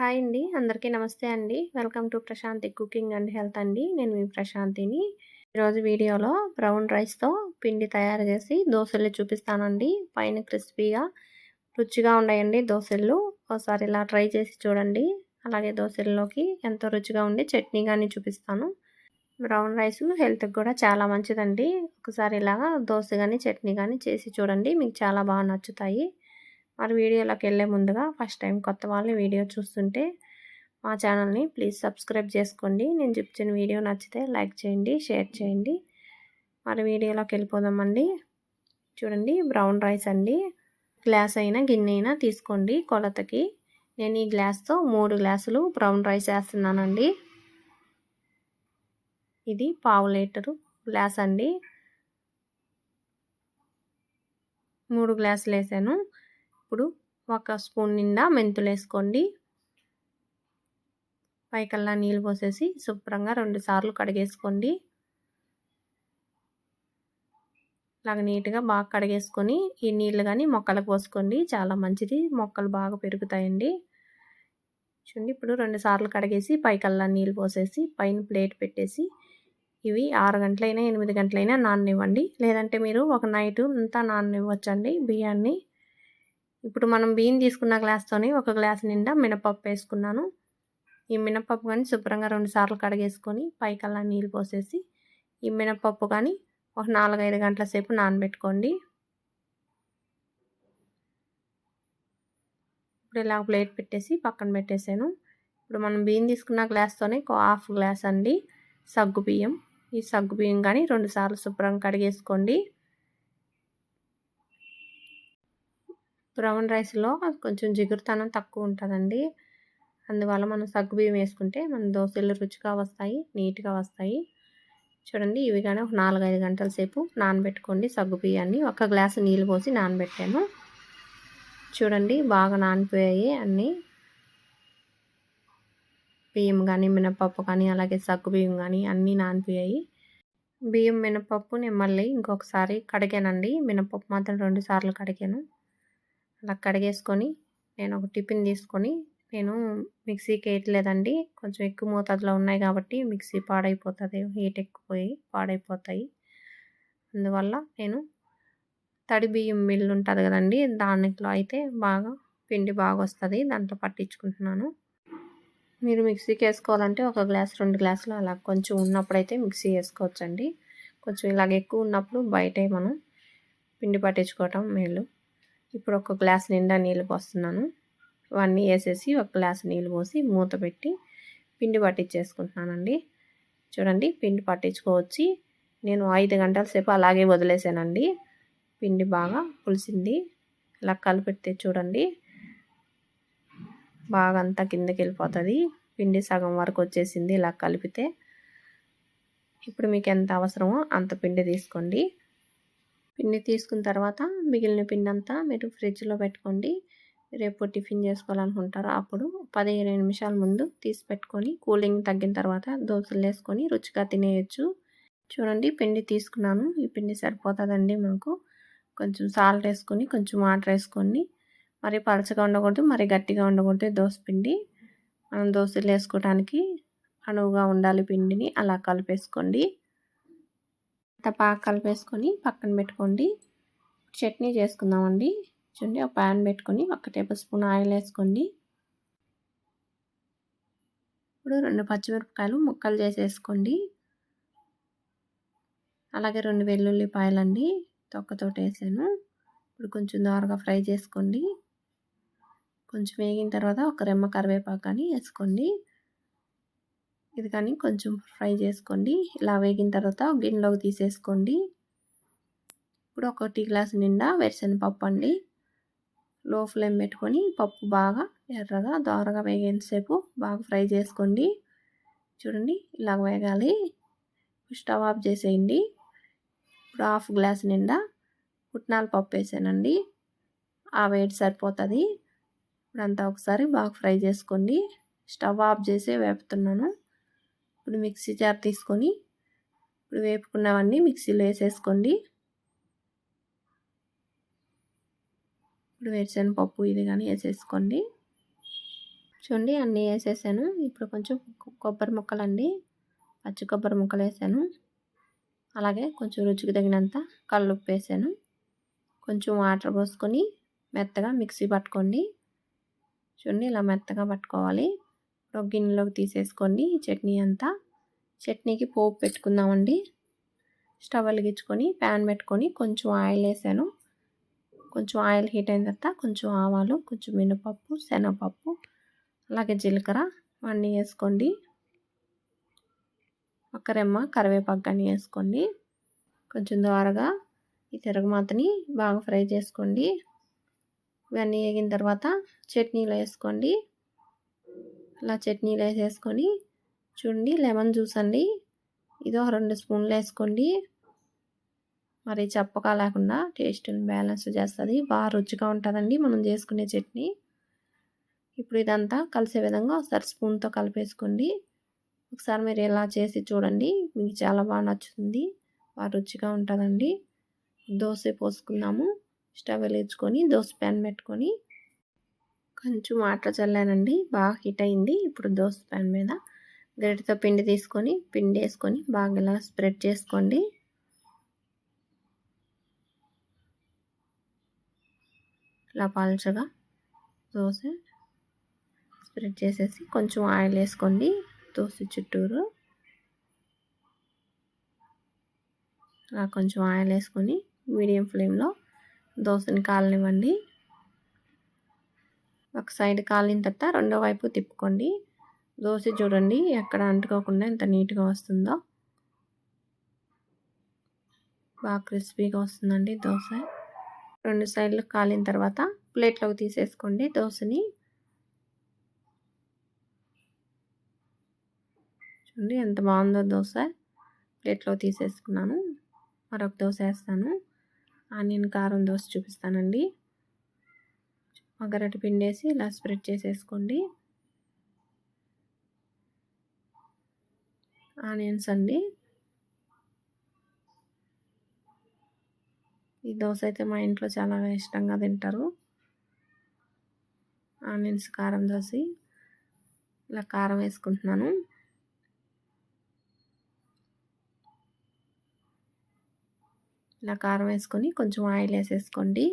Hi అండి. అందరికీ నమస్తే అండి. Welcome to Prashanti cooking and health అండి. నేను మీ ప్రశాంతిని. ఈరోజు వీడియోలో బ్రౌన్ రైస్‌తో పిండి తయారు చేసి దోసలు చూపిస్తానండి. పైన క్రిస్పీగా రుచిగా ఉన్నాయండి దోసలు. ఒకసారి ఇలా ట్రై చేసి చూడండి. అలాగే దోసల్లోకి ఎంతో రుచిగా ఉండే చట్నీ గాని చూపిస్తాను. బ్రౌన్ రైస్ హెల్త్‌కి కూడా చాలా మంచిదండి. ఒకసారి ఇలాగా దోస గాని, చట్నీ గాని చేసి చూడండి. మీకు చాలా బాగా నచ్చుతాయి. మరి వీడియోలోకెళ్ళే ముందుగా ఫస్ట్ టైం కొత్త వాళ్ళు వీడియో చూస్తుంటే మా ఛానల్ని ప్లీజ్ సబ్స్క్రైబ్ చేసుకోండి. నేను చెప్తున్న వీడియో నచ్చితే లైక్ చేయండి, షేర్ చేయండి. మరి వీడియోలోకి వెళ్ళిపోదామండి. చూడండి బ్రౌన్ రైస్ అండి. గ్లాస్ అయినా గిన్నె అయినా తీసుకోండి కొలతకి. నేను ఈ గ్లాస్తో 3 గ్లాసులు బ్రౌన్ రైస్ వేస్తున్నానండి. ఇది పావు లీటరు గ్లాస్ అండి. 3 గ్లాసులు వేసాను. ఇప్పుడు ఒక స్పూన్ నిండా మెంతులు వేసుకోండి. పైకల్లా నీళ్ళు పోసేసి శుభ్రంగా 2 సార్లు కడిగేసుకోండి. ఇలాగ నీట్గా బాగా కడిగేసుకొని ఈ నీళ్ళు కానీ మొక్కలకు పోసుకోండి. చాలా మంచిది, మొక్కలు బాగా పెరుగుతాయండి. చూడండి ఇప్పుడు 2 సార్లు కడిగేసి పైకల్లా నీళ్ళు పోసేసి పైన ప్లేట్ పెట్టేసి ఇవి 6 గంటలైనా 8 గంటలైనా నాననివ్వండి. లేదంటే మీరు ఒక నైట్ అంతా నాననివ్వచ్చండి బియ్యాన్ని. ఇప్పుడు మనం బియ్యం తీసుకున్న గ్లాస్తోని ఒక గ్లాస్ నిండా మినపప్పు వేసుకున్నాను. ఈ మినపప్పు కానీ శుభ్రంగా 2 సార్లు కడిగేసుకొని పైకల్లా నీళ్ళు పోసేసి ఈ మినపప్పు కానీ ఒక 4-5 గంటల సేపు నానబెట్టుకోండి. ఇప్పుడు ఇలా ప్లేట్ పెట్టేసి పక్కన పెట్టేసాను. ఇప్పుడు మనం బియ్యం తీసుకున్న గ్లాస్తోనే హాఫ్ గ్లాస్ అండి సగ్గు బియ్యం. ఈ సగ్గు బియ్యం కానీ 2 సార్లు శుభ్రంగా కడిగేసుకోండి. బ్రౌన్ రైస్లో కొంచెం జిగురుతనం తక్కువ ఉంటుందండి. అందువల్ల మనం సగ్గుబియ్యం వేసుకుంటే మన దోశలు రుచిగా వస్తాయి, నీట్గా వస్తాయి. చూడండి ఇవి కానీ ఒక 4-5 గంటల సేపు నానబెట్టుకోండి సగ్గుబియ్యాన్ని. ఒక గ్లాసు నీళ్ళు పోసి నానబెట్టాను. చూడండి బాగా నానిపోయాయి అన్నీ. బియ్యం కానీ మినపప్పు కానీ అలాగే సగ్గుబియ్యం కానీ అన్నీ నానిపోయాయి. బియ్యం మినపప్పు నేను మళ్ళీ ఇంకొకసారి కడిగానండి. మినపప్పు మాత్రం 2 సార్లు కడిగాను. అలా కడిగేసుకొని నేను ఒక టిఫిన్ తీసుకొని నేను మిక్సీకి వేయట్లేదండి. కొంచెం ఎక్కువ మోతాదులో ఉన్నాయి కాబట్టి మిక్సీ పాడైపోతుంది, హీట్ ఎక్కుపోయి పాడైపోతాయి. అందువల్ల నేను తడి బియ్యం మిల్లు ఉంటుంది కదండి, దాంట్లో అయితే బాగా పిండి బాగా వస్తుంది, దాంట్లో పట్టించుకుంటున్నాను. మీరు మిక్సీకి వేసుకోవాలంటే ఒక గ్లాస్ 2 గ్లాసులు అలా కొంచెం ఉన్నప్పుడైతే మిక్సీ వేసుకోవచ్చండి. కొంచెం ఇలాగ ఎక్కువ ఉన్నప్పుడు బయటే మనం పిండి పట్టించుకోవటం మేలు. ఇప్పుడు ఒక గ్లాస్ నిండా నీళ్ళు పోస్తున్నాను. ఇవన్నీ వేసేసి ఒక గ్లాసు నీళ్ళు పోసి మూత పెట్టి పిండి పట్టించేసుకుంటున్నానండి. చూడండి పిండి పట్టించుకోవచ్చి నేను 5 గంటల సేపు అలాగే వదిలేసానండి. పిండి బాగా పులిసింది. ఇలా కలిపెడితే చూడండి బాగా అంతా కిందకి వెళ్ళిపోతుంది. పిండి సగం వరకు వచ్చేసింది ఇలా కలిపితే. ఇప్పుడు మీకు ఎంత అవసరమో అంత పిండి తీసుకోండి. పిండి తీసుకున్న తర్వాత మిగిలిన పిండి అంతా మీరు ఫ్రిడ్జ్లో పెట్టుకోండి. రేపు టిఫిన్ చేసుకోవాలనుకుంటారో అప్పుడు 15 నిమిషాల ముందు తీసి పెట్టుకొని కూలింగ్ తగ్గిన తర్వాత దోశలు వేసుకొని రుచిగా తినేయచ్చు. చూడండి పిండి తీసుకున్నాను. ఈ పిండి సరిపోతుందండి మనకు. కొంచెం సాల్ట్ వేసుకొని కొంచెం వాటర్ వేసుకొని మరి పలచగా ఉండకూడదు, మరి గట్టిగా ఉండకూడదు దోశ పిండి. మనం దోశలు వేసుకోవడానికి అనువుగా ఉండాలి పిండిని. అలా కలిపేసుకోండి. అంత బాగా కలిపేసుకొని పక్కన పెట్టుకోండి. చట్నీ చేసుకుందామండి. చూడండి ఒక ప్యాన్ పెట్టుకొని 1 టేబుల్ స్పూన్ ఆయిల్ వేసుకోండి. ఇప్పుడు 2 పచ్చిమిరపకాయలు ముక్కలు చేసేసుకోండి. అలాగే 2 వెల్లుల్లిపాయలండి తొక్కతోటి వేసాను. ఇప్పుడు కొంచెం దోరగా ఫ్రై చేసుకోండి. కొంచెం వేగిన తర్వాత ఒక రెమ్మ కరివేపాకు కానీ వేసుకోండి. ఇది కానీ కొంచెం ఫ్రై చేసుకోండి. ఇలా వేగిన తర్వాత గిన్నెలోకి తీసేసుకోండి. ఇప్పుడు 1 గ్లాసు నిండా వేరుశనగపప్పు అండి. లో ఫ్లేమ్ పెట్టుకొని పప్పు బాగా ఎర్రగా దోరగా వేగేంతసేపు బాగా ఫ్రై చేసుకోండి. చూడండి ఇలా వేగాలి. స్టవ్ ఆఫ్ చేసేయండి. ఇప్పుడు 1/2 గ్లాస్ నిండా పుట్నాల పప్పు వేసానండి. ఆ వేడి సరిపోతుంది. ఇప్పుడు అంతా ఒకసారి బాగా ఫ్రై చేసుకోండి. స్టవ్ ఆఫ్ చేసే వేపుతున్నాను. ఇప్పుడు మిక్సీ జార్ తీసుకొని ఇప్పుడు వేపుకున్నవన్నీ మిక్సీలో వేసేసుకోండి. ఇప్పుడు వేరుశనగపప్పు ఇది కానీ వేసేసుకోండి. చూడండి అన్నీ వేసేసాను. ఇప్పుడు కొంచెం కొబ్బరి ముక్కలండి, పచ్చి కొబ్బరి ముక్కలు వేసాను. అలాగే కొంచెం రుచికి తగినంత కల్లుప్పు వేసాను. కొంచెం వాటర్ పోసుకొని మెత్తగా మిక్సీ పట్టుకోండి. చూడండి ఇలా మెత్తగా పట్టుకోవాలి. ఒక గిన్నెలోకి తీసేసుకోండి ఈ చట్నీ అంతా. చట్నీకి పోపు పెట్టుకుందామండి. స్టవ్ వెలిగించుకొని ప్యాన్ పెట్టుకొని కొంచెం ఆయిల్ వేసాను. కొంచెం ఆయిల్ హీట్ అయిన తర్వాత కొంచెం ఆవాలు, కొంచెం మినపప్పు, శనగపప్పు, అలాగే జీలకర్ర అన్నీ వేసుకోండి. ఒక రెమ్మ కరివేపాకు కానీ వేసుకోండి. కొంచెం ద్వారగా ఈ తిరగమాతని బాగా ఫ్రై చేసుకోండి. ఇవన్నీ వేగిన తర్వాత చట్నీలో వేసుకోండి. ఇలా చట్నీలో వేసేసుకొని చూడండి లెమన్ జ్యూస్ అండి, ఇదో 2 స్పూన్లు వేసుకోండి. మరి చప్పగా లేకుండా టేస్ట్ని బ్యాలెన్స్ చేస్తుంది, బాగా రుచిగా ఉంటుందండి మనం చేసుకునే చట్నీ. ఇప్పుడు ఇదంతా కలిసే విధంగా ఒకసారి స్పూన్తో కలిపేసుకోండి. ఒకసారి మీరు ఇలా చేసి చూడండి, మీకు చాలా బాగా నచ్చుతుంది, బాగా రుచిగా ఉంటుందండి. దోశ పోసుకుందాము. స్టవ్ వెలిగించుకొని దోశ ప్యాన్ పెట్టుకొని కొంచెం వాటర్ చల్లానండి, బాగా హీట్ అయింది. ఇప్పుడు దోశ ప్యాన్ మీద గరిటెతో పిండి తీసుకొని పిండి వేసుకొని బాగా ఇలా స్ప్రెడ్ చేసుకోండి. ఇలా పల్చగా దోశ స్ప్రెడ్ చేసేసి కొంచెం ఆయిల్ వేసుకోండి దోశ చుట్టూరు. అలా కొంచెం ఆయిల్ వేసుకొని మీడియం ఫ్లేమ్లో దోశని కాలనివ్వండి. ఒక సైడ్ కాలిన తర్వాత రెండో వైపు తిప్పుకోండి. దోశ చూడండి ఎక్కడ అంటుకోకుండా ఎంత నీట్గా వస్తుందో, బాగా క్రిస్పీగా వస్తుందండి దోశ. 2 సైడ్లు కాలిన తర్వాత ప్లేట్లోకి తీసేసుకోండి దోశని. చూడండి ఎంత బాగుందో దోశ. ప్లేట్లో తీసేసుకున్నాను. మరొక దోశ వేస్తాను. ఆనియన్ కారం దోశ చూపిస్తానండి. ఒక గరిటె పిండి వేసి ఇలా స్ప్రెడ్ చేసేసుకోండి. ఆనియన్స్ అండి, ఈ దోశ అయితే మా ఇంట్లో చాలా ఇష్టంగా తింటారు. ఆనియన్స్ కారం దోశ. ఇలా కారం వేసుకుంటున్నాను. ఇలా కారం వేసుకొని కొంచెం ఆయిల్ వేసేసుకోండి.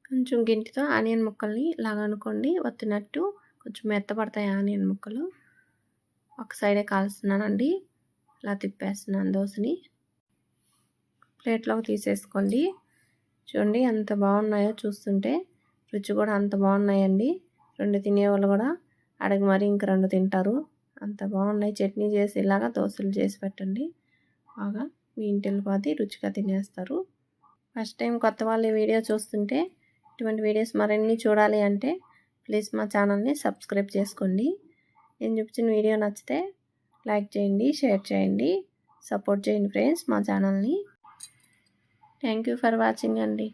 కొంచెం గింటితో ఆనియన్ ముక్కల్ని ఇలాగ అనుకోండి, వత్తినట్టు కొంచెం మెత్తపడతాయి ఆనియన్ ముక్కలు. ఒక సైడే కాల్స్తున్నానండి, ఇలా తిప్పేస్తున్నాను దోశని. ప్లేట్లోకి తీసేసుకోండి. చూడండి ఎంత బాగున్నాయో చూస్తుంటే, రుచి కూడా అంత బాగున్నాయండి. 2 తినేవాళ్ళు కూడా అడిగి మరీ ఇంక 2 తింటారు, అంత బాగున్నాయి. చట్నీ చేసి ఇలాగా దోశలు చేసి పెట్టండి, బాగా మీ ఇంటిల్లిపాది రుచిగా తినేస్తారు. ఫస్ట్ టైం కొత్త వాళ్ళు ఈ వీడియో చూస్తుంటే ఇటువంటి వీడియోస్ మరిన్ని చూడాలి అంటే ప్లీజ్ మా ఛానల్ని సబ్స్క్రైబ్ చేసుకోండి. నేను చూపించిన వీడియో నచ్చితే లైక్ చేయండి, షేర్ చేయండి, సపోర్ట్ చేయండి ఫ్రెండ్స్ మా ఛానల్ని. థ్యాంక్ యూ ఫర్ వాచింగ్ అండి.